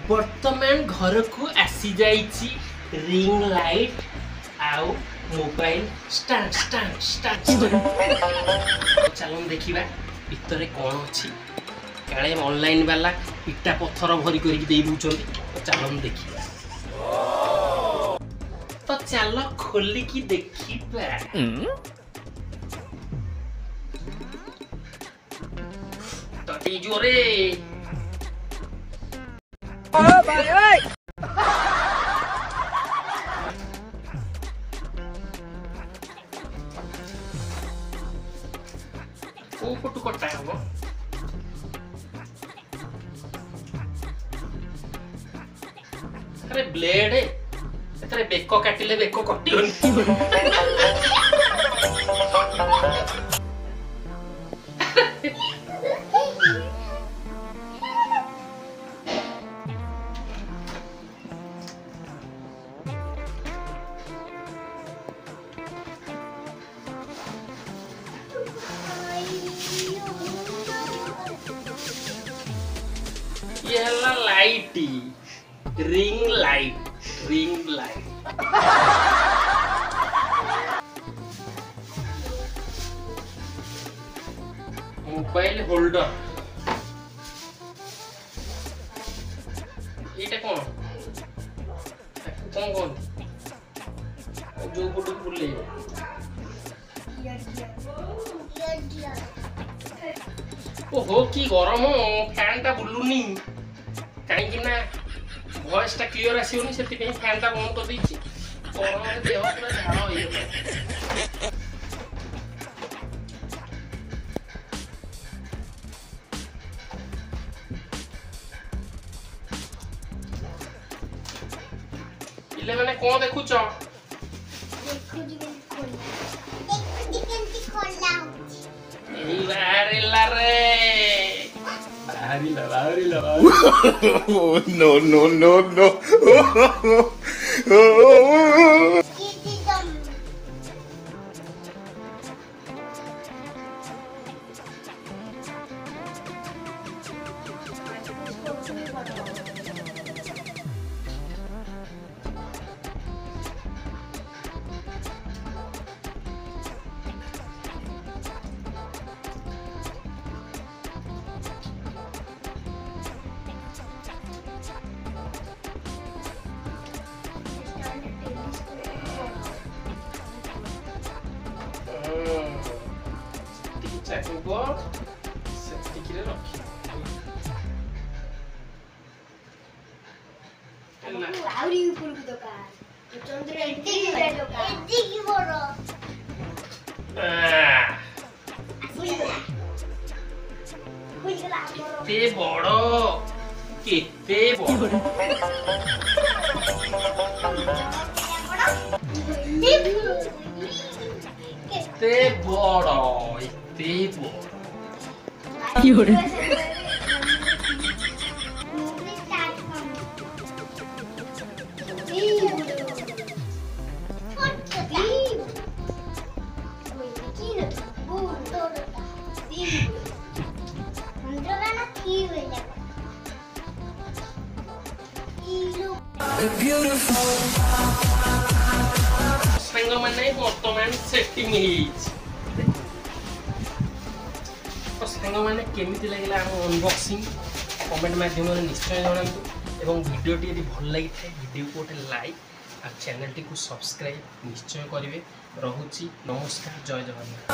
वर्तमान घर को आसी जाइछि रिंग लाइट आउ मोबाइल स्टैंड स्टैंड स्टैंड चलो देखिबा भितर कौन अच्छी काले ऑनलाइन वाला इटा पत्थर भरी करके दे दूचंदी चलो देखिबा तो चलो खोली की देखिबा तो जोरे ओ भाई ओए ओ फोटो कटा है अरे ब्लेड एतरे बेको काटिले बेको कटियोनी ये है light ring light mobile holder ये कौन कौन जो फोटो बुले ओहो की गरम फैन टा बुलुनी कहीं ना वॉइस टा क्लियर आसीओनी सेति पे फैन टा बंद कर दीची गरम रे देह पूरा झाड़ होई इले माने कोन देखुछ एई बारिला रे बारिला no, no, no, no. checking board setti kire rakhi ella auri upur ku dokan chandra enti ki boro kete boro Te boro. Yore. Sango mana ବର୍ତ୍ତମାନ ସେଟିଂ ହେଇଛି ତ ସାଙ୍ଗମାନେ କେମିତି ଲାଗିଲା ଆମ ଅନବକ୍ସିଂ କମେଣ୍ଟ ମାଧ୍ୟମରେ ନିଶ୍ଚୟ ଜଣାନ୍ତୁ ଏବଂ ଭିଡ଼ିଓଟି ଯଦି ଭଲ ଲାଗିଥାଏ ଭିଡ଼ିଓକୁ ଗୋଟେ ଲାଇକ୍ ଆଉ ଚ୍ୟାନେଲଟିକୁ ସବସ୍କ୍ରାଇବ୍ ନିଶ୍ଚୟ କରିବେ ରହୁଛି ନମସ୍କାର ଜୟ ଜଗନ୍ନାଥ।